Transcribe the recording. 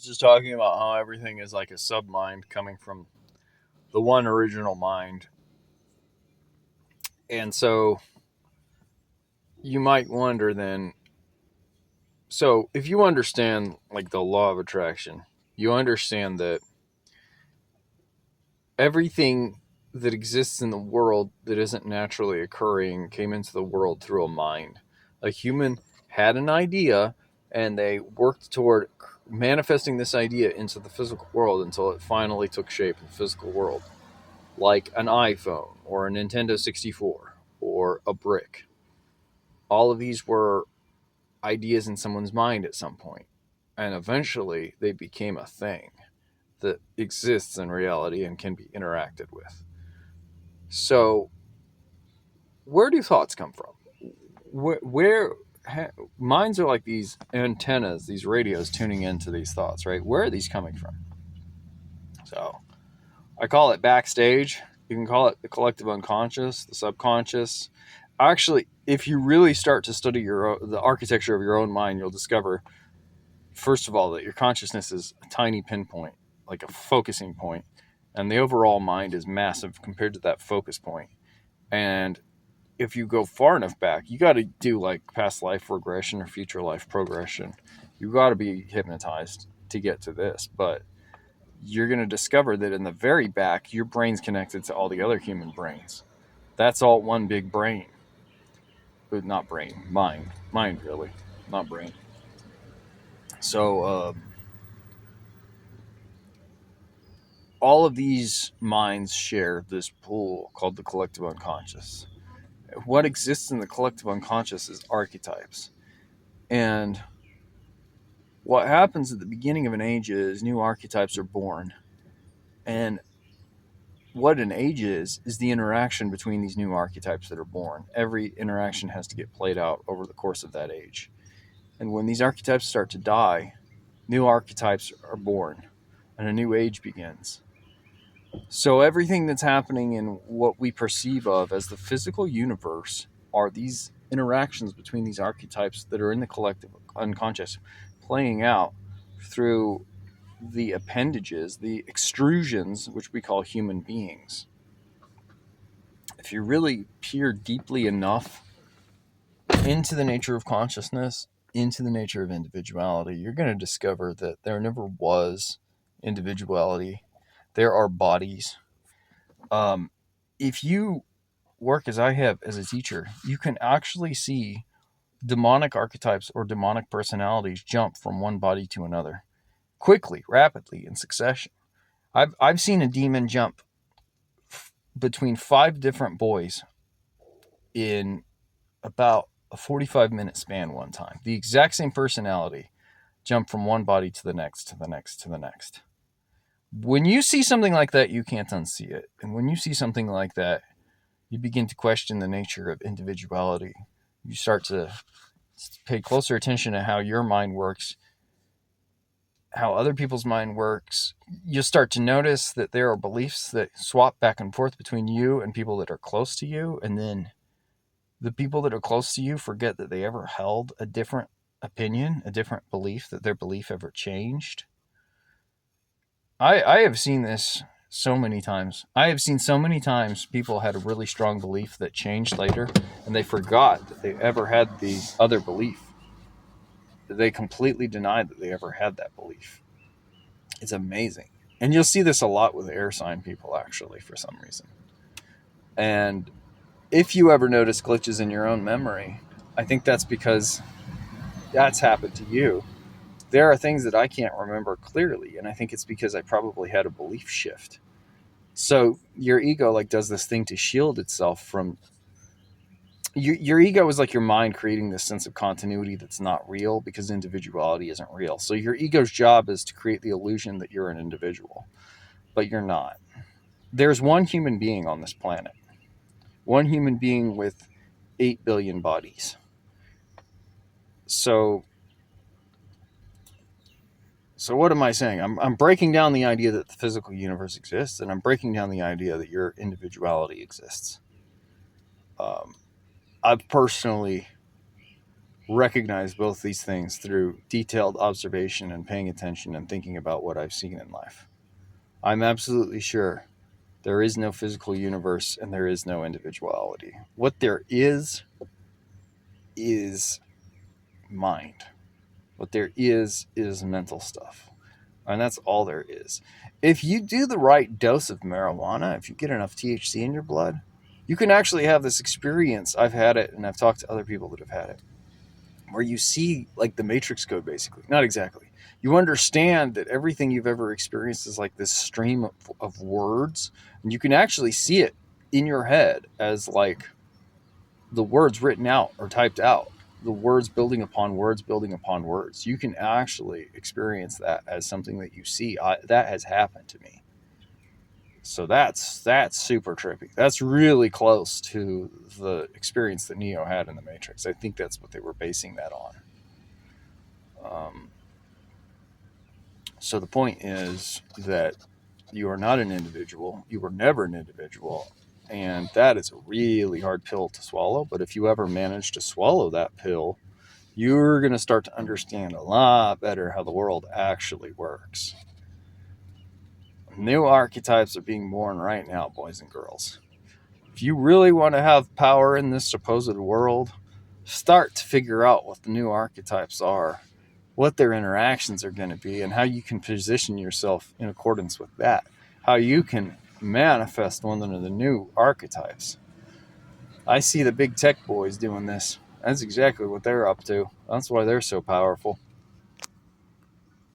just talking about how everything is like a sub mind coming from the one original mind. And so you might wonder then, so if you understand like the law of attraction, you understand that everything that exists in the world that isn't naturally occurring came into the world through a mind. A human had an idea and they worked toward manifesting this idea into the physical world until it finally took shape in the physical world, like an iPhone or a Nintendo 64 or a brick. All of these were ideas in someone's mind at some point, and eventually they became a thing that exists in reality and can be interacted with. So, where do thoughts come from? Where minds are like these antennas, these radios tuning into these thoughts, right? Where are these coming from? So, I call it backstage. You can call it the collective unconscious, the subconscious. Actually, if you really start to study the architecture of your own mind, you'll discover, first of all, that your consciousness is a tiny pinpoint, like a focusing point, and the overall mind is massive compared to that focus point. And if you go far enough back, you got to do like past life regression or future life progression. You got to be hypnotized to get to this, but you're going to discover that in the very back, your brain's connected to all the other human brains. That's all one big brain. But not brain, mind really, not brain. So all of these minds share this pool called the collective unconscious. What exists in the collective unconscious is archetypes. And what happens at the beginning of an age is new archetypes are born. And what an age is the interaction between these new archetypes that are born. Every interaction has to get played out over the course of that age. And when these archetypes start to die, new archetypes are born and a new age begins. So everything that's happening in what we perceive of as the physical universe are these interactions between these archetypes that are in the collective unconscious playing out through the appendages, the extrusions, which we call human beings. If you really peer deeply enough into the nature of consciousness, into the nature of individuality, you're going to discover that there never was individuality. There are bodies. If you work as I have as a teacher, you can actually see demonic archetypes or demonic personalities jump from one body to another quickly, rapidly, in succession. I've seen a demon jump between 5 different boys in about a 45-minute span one time. The exact same personality jumped from one body to the next, to the next, to the next. When you see something like that, you can't unsee it. And when you see something like that, you begin to question the nature of individuality. You start to pay closer attention to how your mind works, how other people's mind works. You'll start to notice that there are beliefs that swap back and forth between you and people that are close to you. And then the people that are close to you forget that they ever held a different opinion, a different belief, that their belief ever changed. I have seen this so many times. I have seen so many times people had a really strong belief that changed later, and they forgot that they ever had the other belief. They completely denied that they ever had that belief. It's amazing. And you'll see this a lot with air sign people, actually, for some reason. And if you ever notice glitches in your own memory, I think that's because that's happened to you. There are things that I can't remember clearly, and I think it's because I probably had a belief shift. So your ego like does this thing to shield itself from your ego is like your mind creating this sense of continuity that's not real because individuality isn't real. So your ego's job is to create the illusion that you're an individual, but you're not. There's one human being on this planet, one human being with 8 billion bodies. So what am I saying? I'm breaking down the idea that the physical universe exists, and I'm breaking down the idea that your individuality exists. I've personally recognize both these things through detailed observation and paying attention and thinking about what I've seen in life. I'm absolutely sure there is no physical universe and there is no individuality. What there is mind. What there is mental stuff. And that's all there is. If you do the right dose of marijuana, if you get enough THC in your blood, you can actually have this experience. I've had it, and I've talked to other people that have had it, where you see like the Matrix code, basically. Not exactly. You understand that everything you've ever experienced is like this stream of words, and you can actually see it in your head as like the words written out or typed out, the words building upon words, building upon words. You can actually experience that as something that you see. That has happened to me. So that's super trippy. That's really close to the experience that Neo had in the Matrix. I think that's what they were basing that on. So the point is that you are not an individual. You were never an individual. And that is a really hard pill to swallow. But if you ever manage to swallow that pill, you're going to start to understand a lot better how the world actually works. New archetypes are being born right now, boys and girls. If you really want to have power in this supposed world, start to figure out what the new archetypes are, what their interactions are going to be, and how you can position yourself in accordance with that. How you can manifest one of the new archetypes. I see the big tech boys doing this. That's exactly what they're up to. That's why they're so powerful.